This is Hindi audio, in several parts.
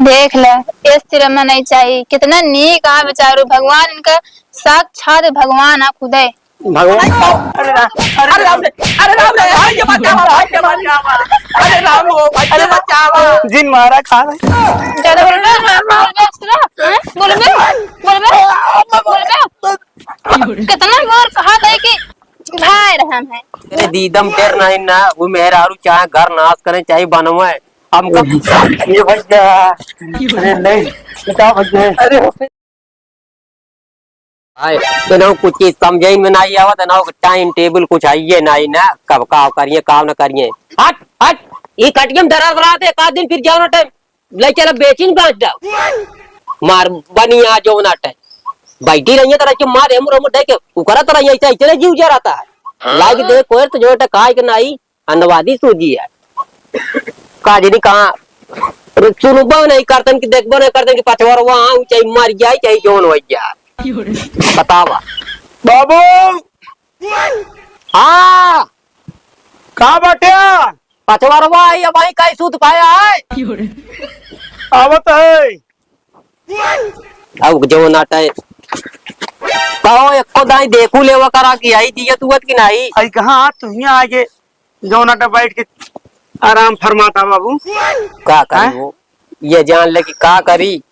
देख ले, इस तिरमना नहीं चाहिए। कितना नीक आ बेचारू, भगवान इनका साक्षात भगवान आ खुदे। भगवान। अरे राम, अरे राम रे, अरे राम रे, हाय ये बचावा, हाय ये बचावा। अरे राम हो, भाई ये बचावा। जिन मारा खा रहे। ज्यादा बोल बे कितना बार कहा था कि भाई रहम है। अरे दीदम टेर नहीं ना, वो मेहरारू चाहे घर नाश करे चाहे बनवाए हमका ये भैया। अरे नहीं, बता भैया। अरे आए तो ना कुछ चीज समझे में नहीं आवत ना, टाइम टेबल कुछ आइए नहीं ना, कब का करिए काम ना करिए। हट हट, ये कटियम धरा बनाते एक आध दिन फिर जाओ ना टाइम ले चला बेचिन बेच जाओ मार बनिया जो ना टाइम बैठी रही है तरह के मार हम रोम देख के उकरा तरह यही चाहिए चले जीव जा रहता है लाग दे कोई तो जो काय के नहीं अनवादी सूजी है काजनी कहां सुनबो नहीं करतन कि देखबो नहीं करतन कि पछवार वहां चाहे मर जाए चाहे जोन हो जाए बतावा बाबू। हाँ कहाँ बैठे? पछवारवा आई अब आई कई सूत खाया है आवत है। अब जो नाटा है कहो एको दाई देखू लेवा करा की आई दिया तुवत की नहीं आई कहाँ तू यहाँ आगे जो नाटा बैठ के आराम फरमाता बाबू। का करी वो ये जान ले कि का करी।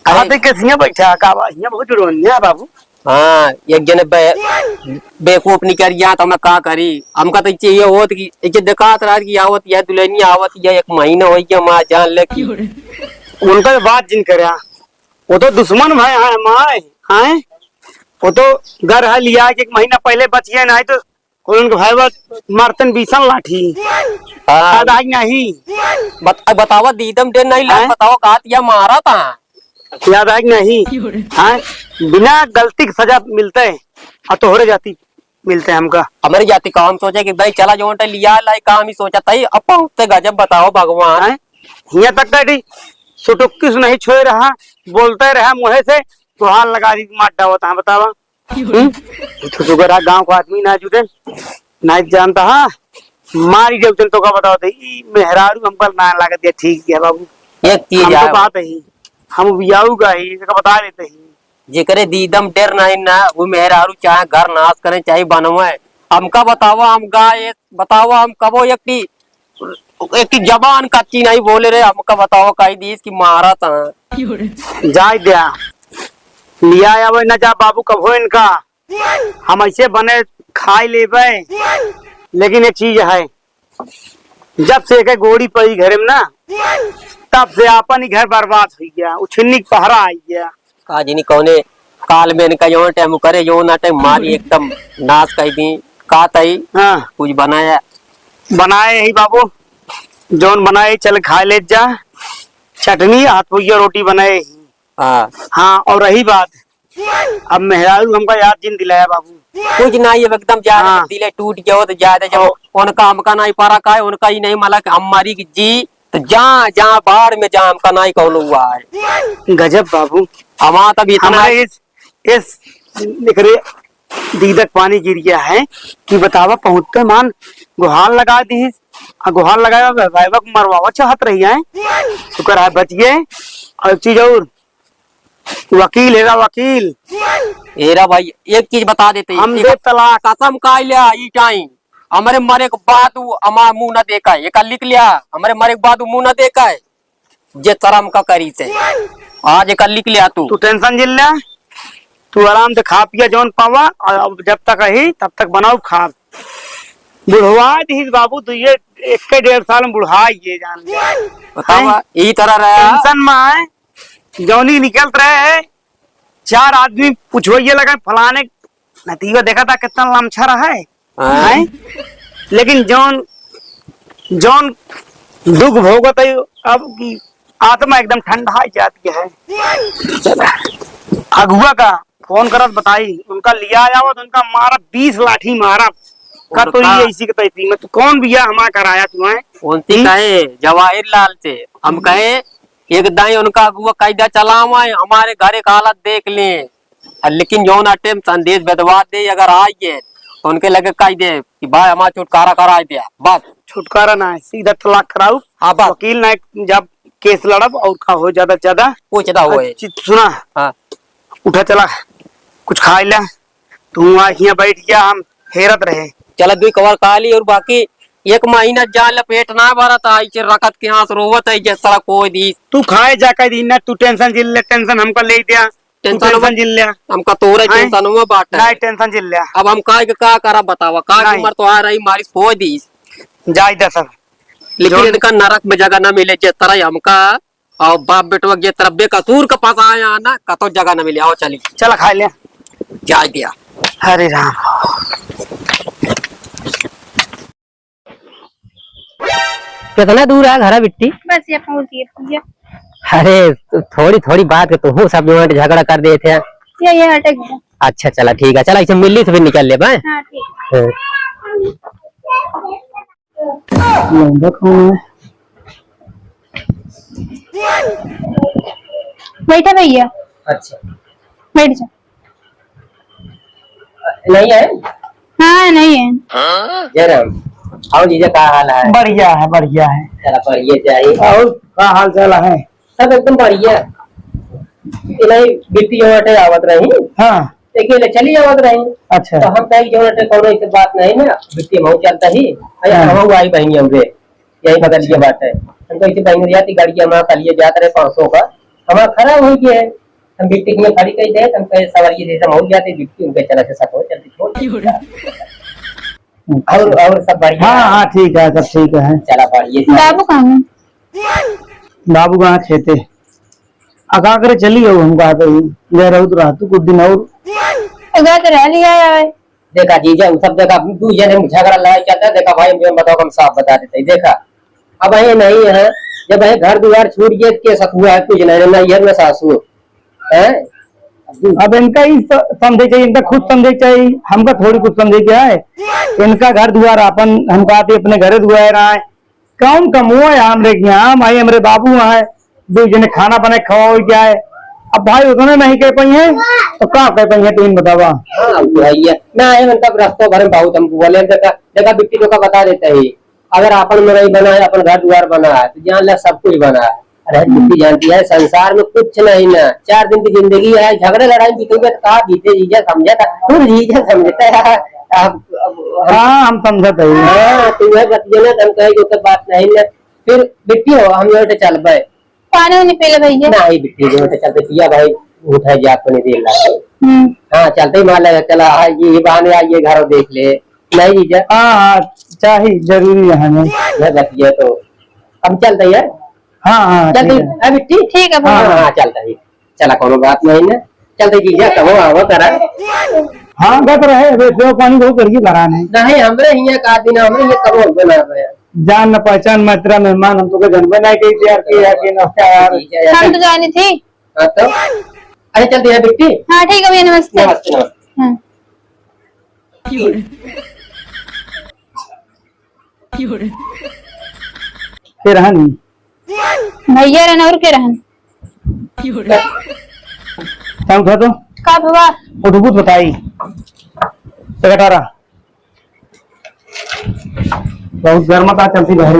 कहाँ पे कैसे बैठा का यहाँ बहुत रोनिया बाबू। हाँ एक जने बेवकूफ नहीं कर गया तो मैं का करी हमका तो चाहिए हो कि इज्जत दिखात रहा कि आवत यह दुल्हनी आवत यह एक महीना हो गया माँ जान ले कि उनका बात जिन कर वो तो दुश्मन भाई है माए हैं वो तो घर है लिया एक महीना पहले बच गया नहीं तो उनके भाई मारतन बीसन लाठी हाँ आज नहीं बतावा दीदम दे नहीं ला बताओ कहा या मारा था याद आए नहीं हाँ बिना गलती की सजा मिलते है और तो हो जाती मिलते हैं हमका हमारी जाति का हम सोचे कि भाई चला जो लिया लाई काम ही सोचा था अपन ते गजब बताओ भगवान यहाँ तक डैडी सुटुक्की नहीं छोड़ रहा बोलते रहा मुहे से तो हाथ लगा दी मार डावत है बतावा तो गाँव को आदमी ना जुटे ना जानता हाँ मारी जब तो का बताओ मेहरारू हमको ना लगा दिया ठीक है बाबू एक चीज हम तो बात है हम बियाऊ का ही बता देते ही जेकरे दीदम टेर नहीं ना वो मेहरारू चाहे घर नाश करे चाहे बनवाए हमका बतावा हम गाय बतावा हम कबो एक जबान कच्ची नहीं बोले रहे हमका बतावा कई दीस की मारा था जाय दिया लिया आवे ना जा बाबू कबो इनका हम ऐसे बने खाई लेबे लेकिन एक चीज है जब से एक गोड़ी पड़ी घर में ना तब से अपन ही घर बर्बाद हो गया उछन्नी पहरा आई गया काजी कौने काल में इनका जो टाइम करे जो ना टाइम मारी एकदम नाश कर दी का तई हाँ कुछ बनाया बनाए ही बाबू जौन बनाए चल खा ले जा चटनी हाथ पुइया रोटी बनाए हाँ हाँ और रही बात अब मेहरारू हमका याद जिन दिलाया बाबू कुछ नहीं है एकदम जा हाँ। दिले टूट गया तो ज्यादा जब उनका हमका नहीं पारा का है उनका ही नहीं माला हमारी की जी तो जहाँ जहाँ बाढ़ में जहाँ हमका नहीं कौन हुआ है गजब बाबू हमारा तब इतना इस निकरे दीदक पानी गिर गया है कि बतावा पहुंचते मान गुहार लगा दी गुहार लगाया मरवावा चाहत रही है शुक्र है बच गए और चीज और वकील है वकील एरा भाई एक चीज बता देते हम दे तलाक कसम का लिया ई टाइम हमारे मरे के बाद हमारा मुंह न देखा है एक लिख लिया हमारे मरे के बाद मुंह न देखा है जे शर्म का करी से आज एक लिख लिया तू टेंशन जिल लिया तू आराम से खा पिया जौन पावा और जब तक रही तब तक बनाओ खा बुढ़वा दी बाबू तू ये 1.5 साल में बुढ़ा ये जान बतावा यही तरह रहा टेंशन में है जौनी निकल रहे है 4 आदमी पूछो ये लगा फलाने नतीजा देखा था कितना लमछा रहा है लेकिन जौन जौन दुख भोगत है अब की आत्मा एकदम ठंडा हो जाती है अगुआ का फोन करत बताई उनका लिया जाओ तो उनका मारा 20 लाठी मारा का तो ये इसी के तैती में तो कौन बिया हमारा कराया तुम्हें उनसे कहे जवाहिर लाल से हम कहे एक दाई उनका अगुआ कायदा चलावा हमारे घर एक हालत देख ले लेकिन जो ना टेम संदेश भेजवा दे अगर आइए तो उनके लगे कह दे कि भाई हमारा छुटकारा करा दिया बस छुटकारा ना है सीधा तलाक कराऊ हाँ बस वकील ना जब केस लड़ब और का हो ज्यादा से ज्यादा पूछता हुआ है। सुना, हाँ उठा चला कुछ खा ले, तू यहाँ बैठ गया, हम हेरत रहे। चल 2 कवर खा ली और बाकी 1 महीना जान लपेट ना भरत आई रखत के हाथ रोवत है जिस तरह कोई दी। तू खाए जाकर दी ना, तू टेंशन झेल ले, टेंशन हमका ले दिया, टेंशन झेल लिया, हमका तोरे टेंशन में बात नहीं टेंशन झेल लिया। अब हम का करा बतावा, का नहीं। उम्र तो आ रही मारी हो दी, जाए दे सब, लेकिन इनका नरक में जगह न मिले जिस तरह हमका और बाप बेटवा जिस तरह बेकसूर के पास आया ना कतो जगह न मिले। आओ चली चला खा ले, जा दिया। हरे राम। कितना दूर है घर बिट्टी? बस ये पहुंच गए। अरे थोड़ी थोड़ी बात तो हूँ, सब जो झगड़ा कर दिए थे। ये अटक गया। अच्छा चला ठीक है, चला इसे मिली तो फिर निकल ले भाई। हाँ ठीक। बैठा भैया। अच्छा बैठ जा। नहीं है? हाँ नहीं है। जयराम आओ जीजा, का हाल है? बढ़िया है, बढ़िया है। चला बढ़िया चाहिए। और का हाल चाल है? सब एकदम बढ़िया। नहीं बिट्टी जो हटे आवत रही, हाँ देखिए चली आवत रही। अच्छा तो हम कहीं जो हटे कोनो इस बात नहीं ना, बिट्टी महू चलता ही हम आई बहनी हमरे यही बदल ये बात है। हम तो इसे बहनी जाती गाड़ी हमारा कल जाते रहे 500 का हमारा खराब हो गया है। हम बिट्टी में खड़ी कही दे, हम कहे सवारी जैसे हो जाती बिट्टी उनके चला से सब हो जल्दी छोड़। और सब बढ़िया? हाँ हाँ ठीक है, सब ठीक है। चला बढ़िया। बाबू कहाँ है? बाबू कहाँ खेते अका करे चली हो, हम कहा ले रहा तो रहा तू कुछ दिन और अगर तो रह लिया है। देखा जीजा वो सब देखा तू जने झगड़ा लड़ाई चलता है। देखा भाई मुझे बताओ, हम साफ बता देते हैं। देखा अब ये नहीं है, जब ये घर द्वार छूट गए के साथ हुआ है कुछ नहीं ना, ये में सासू है। अब इनका ही समझे चाहिए, इनका खुद समझे चाहिए, हमका थोड़ी कुछ समझे क्या है। इनका घर द्वार अपन हम कहते अपने घरे दुआर रहा है, कौन कमुआ है हमरे यहाँ भाई, हमारे बाबू वहाँ है, दो जने खाना बनाए खवाओ क्या है। अब भाई उतने नहीं कह पाई है तो क्या कह पाई है, तुम बतावा। हाँ भैया ना है मतलब रास्तों भर में बहुत हमको बोले। देखा बिट्टी तो का बता देते ही, अगर अपन में नहीं बना है, अपन घर द्वार बना है तो जान ला सब कुछ बना है। अरे बिट्टी जानती है संसार में कुछ नहीं ना, 4 दिन की जिंदगी है, झगड़े लड़ाई बीतेंगे तो कहा जीते जीजा समझा था, तुम जीजा समझता है। हाँ हम समझते हैं, तुम्हें बतिए ना, तुम कहे जो बात नहीं ना। फिर बिट्टी हो हम जो चल पाए पानी नहीं पी ले भैया। नहीं बिट्टी जो चलते पिया भाई उठा जा को नहीं दे। हाँ चलते ही मान लगा चला ये बहाने आइए घर देख ले। नहीं जीजा हाँ हाँ चाहिए जरूरी है हमें बतिए तो हम चलते हैं। हाँ हाँ चलते ठीक है। बिट्टी ठीक है हाँ भैया। हाँ चलता ही चला कोनो बात नहीं ना। चलते जीजा कहो आवो करा हाँ गत रहे वैसे पानी बहुत करिए भराने नहीं हमरे यहाँ का दिन हमरे ये कबो बना रहे जान न पहचान मात्रा मेहमान, हम तो जन्म नहीं कही तैयार किया कि नमस्कार यार। हम तो जानी थी। हाँ तो अरे चलते हैं बिट्टी। हाँ ठीक है भैया, नमस्ते। नमस्ते नमस्ते। हाँ। फिर हन भैया रहना और के रहन टाइम उठा तो का भवा उठबूत बताई टरा बहुत गर्मता चलती बहरे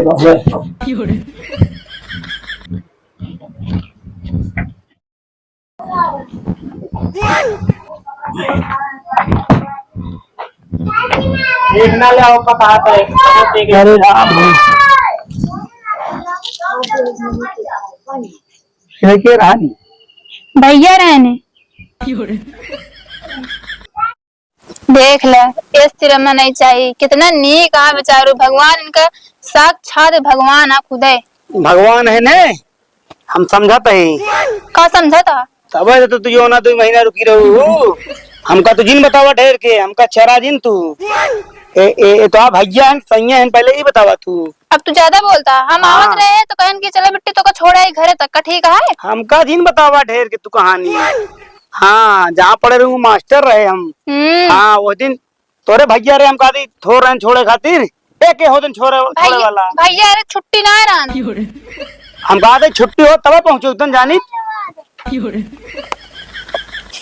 देखना ले आओ पता है। अरे राम के रानी भैया रहने देख ले, इस तिरमना नहीं चाहिए। कितना नीक आ बेचारू, भगवान इनका साक्षात भगवान आ खुदे। भगवान है ने, हम समझाते ही का समझा था? तब तो तू यो ना 2 महीना रुकी रहू। हमका तो जिन बतावा ढेर के, हमका चरा जिन तू ए तो आप भैया हैं सैया हैं, पहले ही बतावा तू। अब तू ज्यादा बोलता। हम हाँ। आवत रहे तो कहन की चले बिट्टी तो का छोड़ा ही घरे तक का, ठीक है। हमका जिन बतावा ढेर के तू कहानी। हाँ जहाँ पढ़े रहू मास्टर रहे हम। हाँ वो दिन तोरे भैया रे, हम कहा थोड़ छोड़े खातिर एक हो दिन छोड़े वाला भैया अरे छुट्टी ना है, हम कहा छुट्टी हो तब पहुंचो तुम जानी।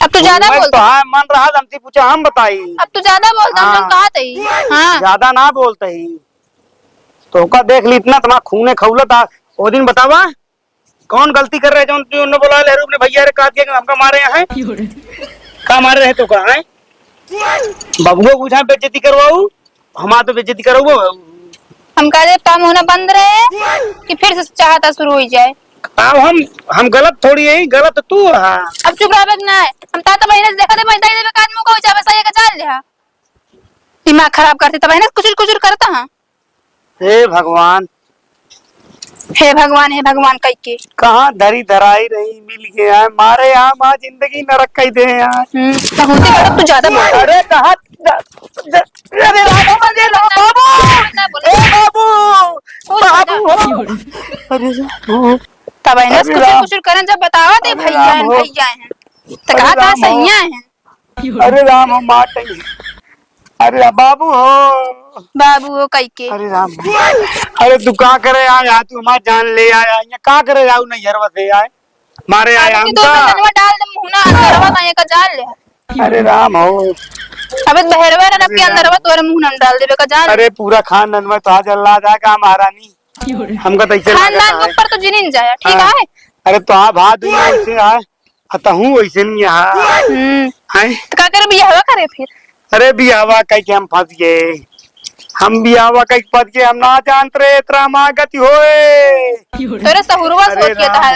अब तू ज्यादा तो बोलता। हाँ मन रहा हमसे पूछा हम बताई। अब तू ज्यादा बोलता। हम हाँ। कहा थी। हाँ ज्यादा ना बोलते ही तो का देख ली इतना तुम्हारा खूने खौलत आ। वो दिन बतावा कौन गलती कर रहे जो उन्होंने बोला लहरू अपने भैया रे काट के हमका मारे हैं का मारे रहे तो कहा है बाबू को जहाँ बेइज्जती करवाऊ हमारा तो बेइज्जती करोगे हम कह काम होना बंद रहे कि फिर से चाहता शुरू हो जाए। अब हम गलत थोड़ी है गलत तो तू हाँ अब चुप रह ना है हम ताता महीने से देखा थे मैं दाई देवे आदमी को जावे सही का चाल लिया दिमाग खराब करते तब ना कुचुर कुचुर करता हां। हे भगवान कह के कहाँ धरी धराई रही मिल गया मारे यहाँ माँ जिंदगी नरक कही दे यार बहुत ही बड़ा तू ज्यादा बोल अरे कहा अरे बाबू तब ना कुचुर करन जब बतावा दे भैया हैं तो कहा था सैया हैं। अरे राम हम मार अरे बाबू हो कह के अरे राम अरे तू का करे आया तू हमार जान ले आया ये का करे जाऊ नहीं हरवा से आए मारे आया हम तो ननवा डाल दे मुहना अंदरवा का ये का जान ले। अरे राम हो अबे बहरवा रन के अंदरवा तोरे मुंह डाल देबे का जान। अरे पूरा खानदान में तो आज अल्लाह जाएगा महारानी हमका तो ऐसे खानदान के ऊपर तो जिनिन जाया ठीक है। अरे तो आप भात वैसे आए हूँ वैसे नहीं है तो का करे बियाह करे फिर अरे बियावा कह के हम फंस गए हम बियावा कह के फंस गए हम ना जानत रहे इतना मागती होए तोरे सहुरवा सोच के तहार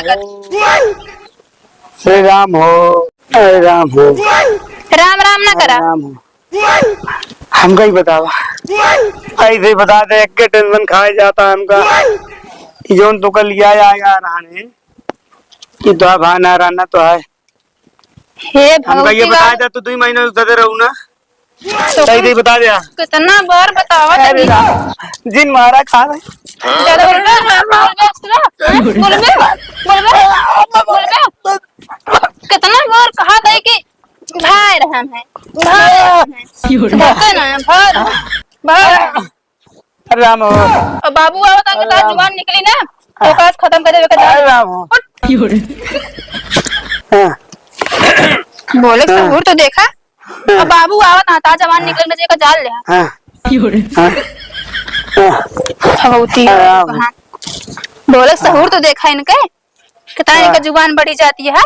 श्री राम हो अरे राम हो राम राम ना करा राम हो हमका ही बतावा ऐसे ही बता दे एक टेंशन खाए जाता है हमका जोन तो कल लिया आएगा रहने कि तो भाना रहना तो है हे हमका ये बताया था तो 2 महीने उधर रहू ना सही दे बता दिया कितना बार बतावा अरे जिन मारा खा रहे ज्यादा बोल कितना बार कहा था कि भाई रहम है अरे राम और बाबू आवता के तार जुबान निकली ना तो काज खत्म कर देवे अरे राम बोले सहूर तो देखा अब बाबू आवत ना ता जवान निकल में जेका जाल ले भगवती बोले सहूर तो देखा इनके कितना इनका जुबान बढ़ी जाती है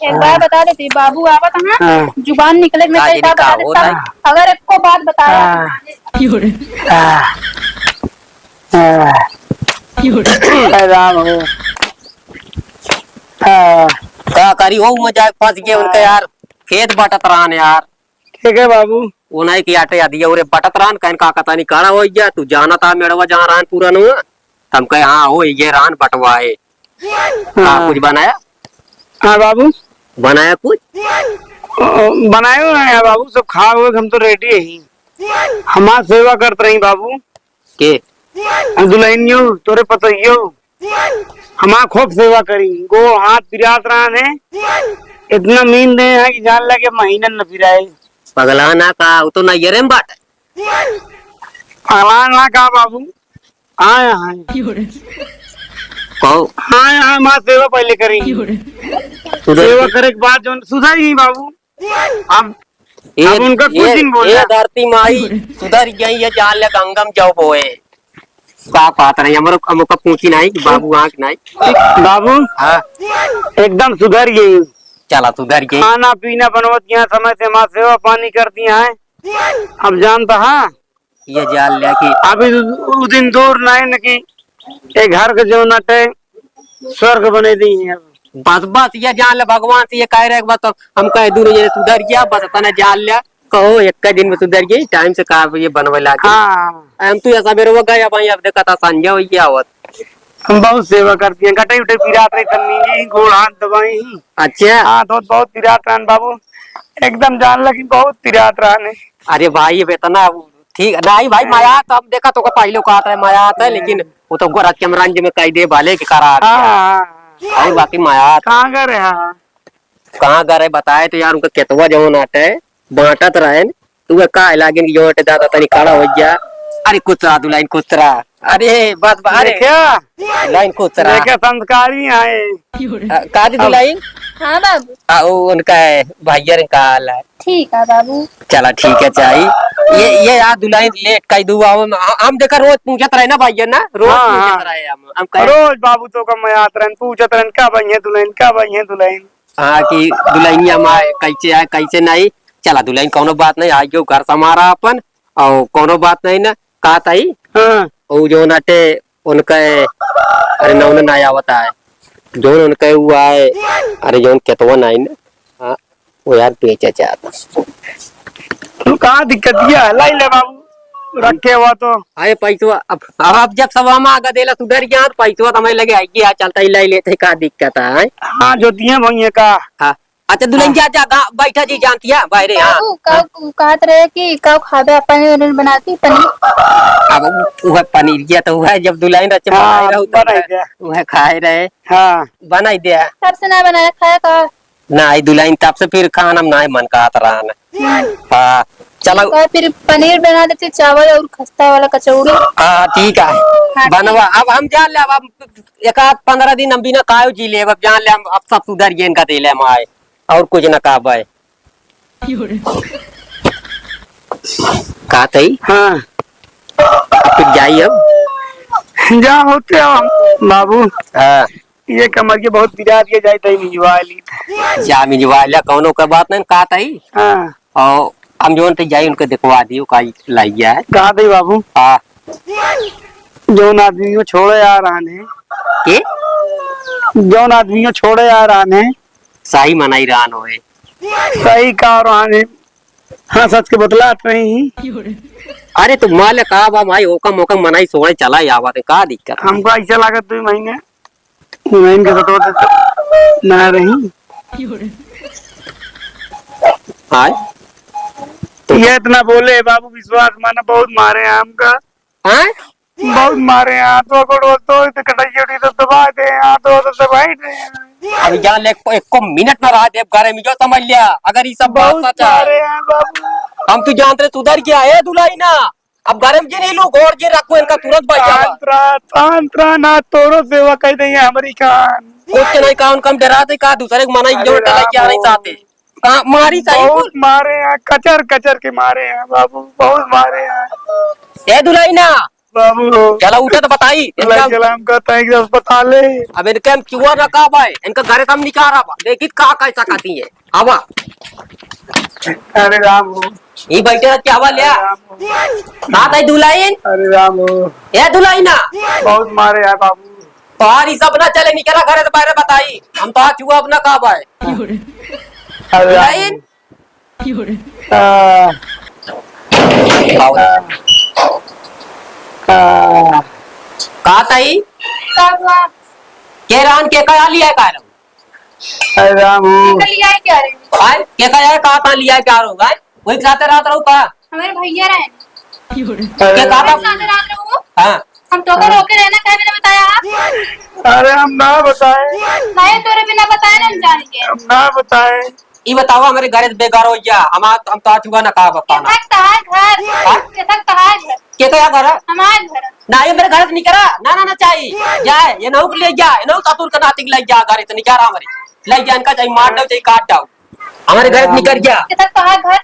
एक बार बता देती बाबू आवत ना जुबान निकले में कैसा बता देता अगर एक को बात बताया राम हो का करी हो मजा फंस गए उनके यार खेत बटत रहन यार ठीक है बाबू उन्हें की आटे याद और बटत रहन कहन का कता नहीं करा हो गया तू जाना था मेड़वा जहाँ रहन पूरा नु हम कहे हाँ हो ये रहन बटवाए कुछ बनाया हाँ बाबू बनाया कुछ बनाए हैं बाबू सब खा हुए हम तो रेडी ही हमार सेवा करते रही बाबू के दुल्हनियो तोरे पतइयो हमार खूब सेवा करी गो हाथ पिरात रहा है इतना मीन दे है कि जान लगे महीना न फिराए पगला ना का वो तो ना ये बाट पगला ना का बाबू आए हाँ कहो हाँ माँ सेवा पहले करी सेवा करे के बाद जो सुधर गई बाबू अब उनका कुछ दिन बोले धरती माई सुधर गई है जान ले गंगम जाओ बोए का बात नहीं हमको पूछी नहीं कि बाबू आँख नहीं बाबू हाँ एकदम सुधर गई चला सुधर गई खाना पीना बनवत यहाँ समय से माँ सेवा पानी करती है अब जानता हाँ ये जान लिया कि अभी उस दिन दूर नहीं न कि एक घर के जो नटे स्वर्ग बने दी है बस बस ये जान ले भगवान से ये कह रहे बस हम कह दूर ये सुधर गया बस तना जान लिया कहो एक दिन में सुधर गई टाइम से कहा ये बनवे लगे हम तो ऐसा मेरे वो गया भाई अब देखा था संजय हो गया आवत हम बहुत सेवा करती हैं कटे उठे पिरात रही तन्नी गोड़ हाथ दबाई अच्छा हाँ तो बहुत पिरात रहन बाबू एकदम जान लगी बहुत पिरात रहने अरे भाई ये बेतना ठीक नहीं भाई माया तो अब देखा तो पहले को आता है माया आता है लेकिन वो तो गोरा चमरंज में कह दे भाले की करा और बाकी माया कहाँ गए कहाँ गए बताए तो यार उनका केतवा जो नाटे बांटत रहे तू का लागे जो दादा तनी खड़ा हो गया अरे कुतरा दू लाइन कुतरा अरे बस अरे क्या लाइन कुतरा संस्कारी है का दी लाइन हाँ बाबू। उनका भैया का हाल है। ठीक है बाबू। चला ठीक है चाहिए ये यार दुल्हन लेट कई दुआ हम देखा रोज पूछत रहे ना भैया ना रोज हाँ, पूछत हाँ। रहे हम कहे रोज बाबू तो कम याद रहन पूछत रहन का बहिए दुल्हन का बहिए दुल्हन। हाँ कि दुल्हनिया माए कैसे है कैसे नहीं। चला दुल्हन कोनो बात नहीं आई घर समारा अपन और कोनो बात नहीं ना कहा ताई। हाँ वो जो नटे उनका अरे ना उन्हें नहीं आवता है जो उनका हुआ है। अरे जो केतवा नहीं ना हाँ वो यार बेचा चाहता तू कहाँ दिक्कत किया लाई ले बाबू रखे हुआ तो। अरे पैसा अब जब सब हम आगे देला सुधर गया तो पैसा तो हमें लगे आई चलता ही लाई लेते का दिक्कत है। हाँ जो दिए भैया का। हाँ अच्छा दुल्हन जा जा बैठा जी जानती है बाहर। हाँ बाबू कब कहत रहे कि कब खावे पनीर बनाती पनीर। अब वह पनीर किया तो वह जब दुल्हन रचे बनाए रहो बनाई दे। वह खाए रहे। हाँ बनाई दे तब से ना बनाया खाया का। ना आई दुल्हन तब से फिर खाना में ना मन का रहा ना। हाँ चलो फिर पनीर बना देते चावल और खस्ता वाला कचौड़ी। हाँ ठीक है हाँ, बनवा अब हम जान ले अब एक आध 15 दिन हम बिना खाए जी ले अब जान ले हम अब सब सुधर गए इनका दे ले माए और कुछ न कहा भाई कहा थी। हाँ फिर जाइए अब जा होते हम बाबू हाँ ये कमर के बहुत बिराद के जाए थे मिजवाली। जा मिजवाला कौनो का बात नहीं कहा थी। हाँ और हम जो जाए उनको दिखवा दियो का लाई है कहा थे बाबू हाँ जौन आदमी को छोड़े आ रहा है के जौन आदमी को छोड़े आ रहा है सही मनाई रहा नो है सही कहा रहा है। हाँ सच के बतलात नहीं। अरे तो माल कहा बा माई ओकम ओकम मनाई सोने चला आवा का दिक्कत हमको ऐसा लागत 2 महीने महीने के तो ना रही। हाँ ये इतना बोले बाबू विश्वास माना बहुत मारे हैं हमका हाँ बहुत मारे हैं हाथों को तो कटाई तो दबा दे हाथों तो दबाई दे। अभी जान ले एक को मिनट ना रहा देव घर में जो समझ लिया अगर ये सब बात बहुत सच मारे है हैं बाबू हम तो जानते सुधर गया है दुलाई ना अब घर में जी नहीं लो गोर जी रखो इनका तुरंत बच जावा तांत्रा ना तोरो सेवा कह देंगे हमारी खान कुछ नहीं कहा उनका हम डराते कहा दूसरे को मना जो टला क्या नहीं चाहते कहा मारी सही बहुत मारे हैं कचर कचर के मारे हैं बाबू बहुत मारे हैं ए दुलाई ना बाबू। चला उठे तो बताई सलाम कहता है कि अस्पताल है। अब इनके हम चुआ रखा भाई इनका घर हम निकाल रहा देखी कहा कैसा कहती है आवा अरे राम ये बैठे क्या आवा लिया कहा था दुलाइन अरे राम ए दुलाई ना बहुत मारे हैं बाबू। तुम्हारी सब ना चले निकला घर से बाहर बताई हम तो चुआ अपना कहा भाई अरे दुलाइन कहा था के रान के कहा लिया है अरे राम क्या रे के कहा कहा था लिया है क्या होगा वही साथ रात रहू कहा हमारे भैया रहे के कहा था साथ रात रहूं हाँ हम तो को रोके रहना क्या मैंने बताया। अरे हम ना बताए नहीं तोरे बिना बताए ना जान के हम ना बताए। ये बताओ हमारे घर से बेकार हो गया हम तो चुका ना कहा बताना के तक तहार घर के कहा घर है हमारे घर ना ये मेरे घर से निकला ना ना ना चाहिए जाए ये नौक ले जा ये नौक तातुल का नातिक ले जा घर से निकला हमारे ले जा इनका चाहिए मार दो चाहिए काट दो हमारे घर से निकल गया के तक तहार घर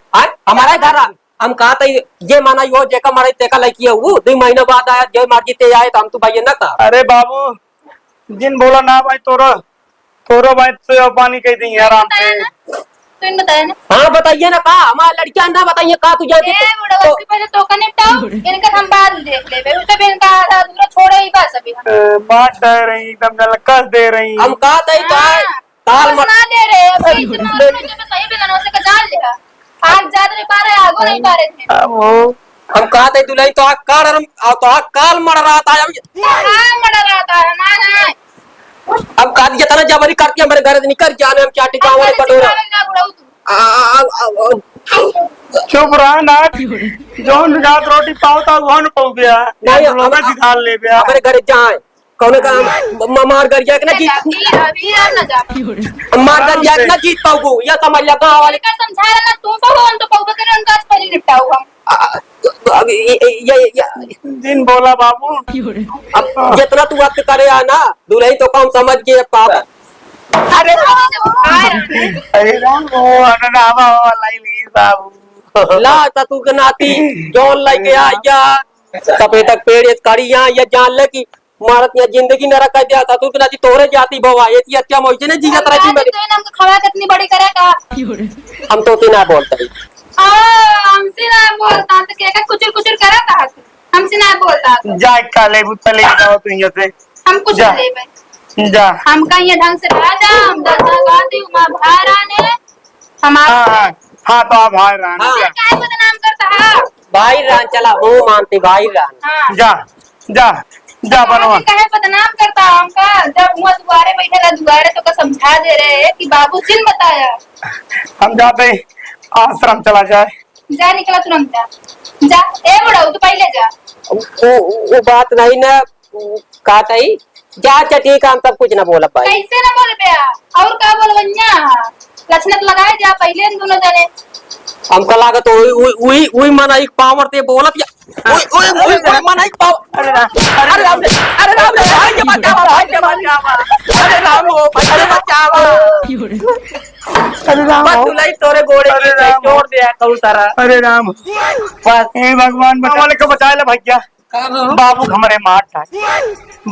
हमारा घर हम कहा था ये माना यो जेका मारे तेका लड़की है वो 2 महीने बाद आया जो मार जीते आए तो हम तो भाई ना था। अरे बाबू जिन बोला ना भाई तोरो तोरो भाई तो पानी कह दी आराम से तुम बताया ना। हाँ बताइए ना कहा हमारा लड़कियां ना बताइए कहा तू जाती ए बुढ़ा उसके पहले तो का निपटाओ इनका हम बाद में देख लेबे उसे भी इनका आधा अधूरा छोड़े ही बस अभी हम मार दे रही एकदम कस दे रही। हम कहा था काल ना दे रहे अभी इतना जो सही भी ना उसे का जान लिया आग ज्यादा नहीं पा रहे आगो नहीं पा रहे थे वो हम कहा था दुलाई तो काल मर रहा था हां मर रहा था माना अब कहा दिया था ना जबरी करके हमारे घर से निकल जाने हम चाटी गाँव वाले कटोरा चुप रहा ना जोन रात रोटी पाओ था वो न पाओ गया नहीं हमें सिखा ले गया हमारे घर जाए कौन का मार कर जाए ना जीत अभी ना जा मार कर जाए ना जीत पाओ या समझ लिया गाँव वाले का समझा रहा ना तुम पाओ हम तो पाओ करे उनका आज पहले निपटाओ हम ये जिन बोला बाबू अब जितना तू वक्त करे ना दुल्हन तो कम समझ के पाप अरे अरे राम वो अननावा वाला ही बाबू ला ता तू के नाती जोन लेके आया सफेद तक पेड़ इस कड़िया या जान ले की मारत या जिंदगी न रखा दिया था तू के नाती तोरे जाती बवा ये ती अच्छा मोइचे ने जीजा तरह की मेरी तो हमको खवा कितनी बड़ी करेगा हम तो तीन बोलते हैं हमसे ना बोलता तो क्या कुचर कुचर करा था हमसे ना बोलता जा काले बुतले जाओ तू यहाँ से हम कुछ जा। ले भाई जा हम कहीं ढंग से राजा हम दस गाती हूँ माँ भाई ने हम हाँ हाँ तो आप हाय रान क्या बदनाम करता है भाई रान चला वो मानते भाई रान हाँ जा जा जा बनवा कहे बदनाम करता है हमका जब वो दुआरे बैठेगा दुआरे तो का समझा दे रहे हैं कि बाबू जिन बताया हम जाते हैं, आश्रम चला जाए जा निकला तुरंत जा ए बुढ़ाऊ तू पहले जा वो बात नहीं ना काट आई जा अच्छा ठीक है हम सब कुछ ना बोला भाई कैसे ना बोल बे और का बोलवन्या लक्षणत लगाए जा पहले इन दोनों जने हमको लागत वही मन एक पावर ते बोलत या ओए मन एक पावर अरे राम भाई के बचावा अरे राम हो भाई बचावा अरे राम बस तुलाई तोरे गोड़े अरे की राम। छोड़ दिया कहू सारा अरे राम बस हे भगवान बचा वाले को बचा ले भैया बाबू हमारे मार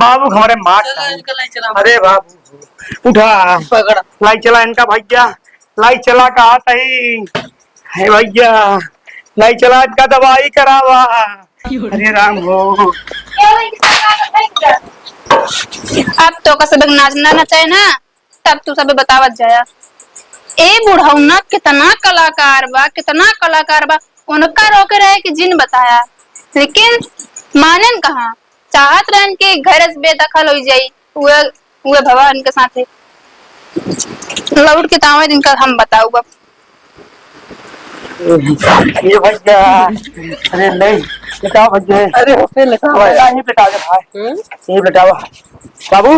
बाबू हमारे मार अरे बाबू उठा पकड़ लाई चला इनका भैया लाई चला कहा सही है भैया लाई चला इनका दवाई करावा अरे राम हो अब तो का सब नाचना नचाए ना तब तू सब बतावत जाया ए बुढ़ाऊ ना कितना कलाकार बा उनका रोके रहे कि जिन बताया लेकिन मानन कहा चाहत रहन के घर से बेदखल हो जाई उहे भगवान के साथे लौट के तावे दिन का हम बताऊगा ये भैया अरे नहीं लिटाओ भैया अरे होते लिखा ये लिटा दे भाई ये लिटावा बाबू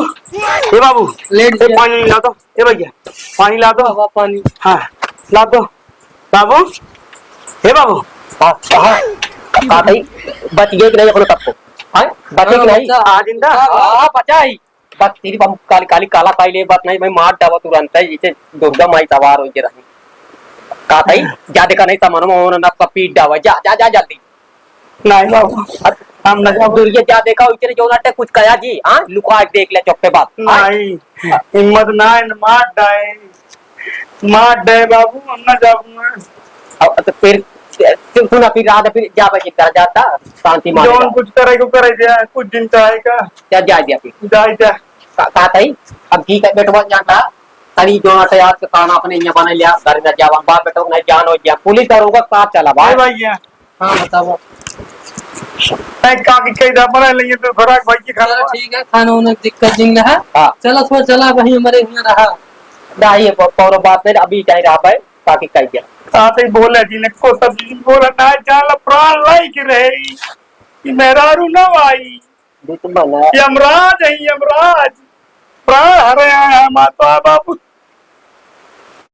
ये बाबू लेट ये पानी ला दो ये भैया पानी ला दो हवा पानी हाँ ला दो बाबू हे बाबू हाँ हाँ भाई बच गए कि नहीं अपने सबको हाँ बचे कि नहीं आ जिंदा हाँ बचा ही बस तेरी बम काली काली काला काई ले बात नहीं मैं मार डावा तुरंत है जिसे दुर्गा माई सवार हो के रही का भाई ज्यादा का नहीं सामान मोहन ना का पीट डावा जा जा जा जल्दी नहीं बाबू हम न जाओ दुर्गे जा देखा उचरे जो नाटे कुछ कया जी हाँ लुका देख ले चौक पे बात नहीं हिम्मत ना है मार दे बाबू हम न जाऊंगा तो फिर सुना फिर रात फिर जा बजे कर जाता शांति मार जोन कुछ करे को करे दिया कुछ दिन चाहेगा जा जा दिया फिर जाए जा का थई अब ठीक है बेटवा जाता तरी जो नाटे याद के खाना अपने यहाँ बना लिया घर में जावा बाप बेटो नहीं जान हो गया पुलिस दरोगा का चला भाई भाई भैया हाँ बताओ नहीं काकी कई दा बना लेंगे तो खुराक भाई की खाना ठीक है खाना उन्हें दिक्कत जिंग है हाँ चलो थोड़ा चला वही हमारे यहाँ रहा नहीं पौरो बात नहीं अभी चाहे रहा है ताकि कह दिया आते ही बोले जी ने को सब जी बोला ना जाला प्राण लाई की रहे कि मेहरारू ना आई दुश्मन है यमराज है यमराज प्राण हरे आया माता बाबू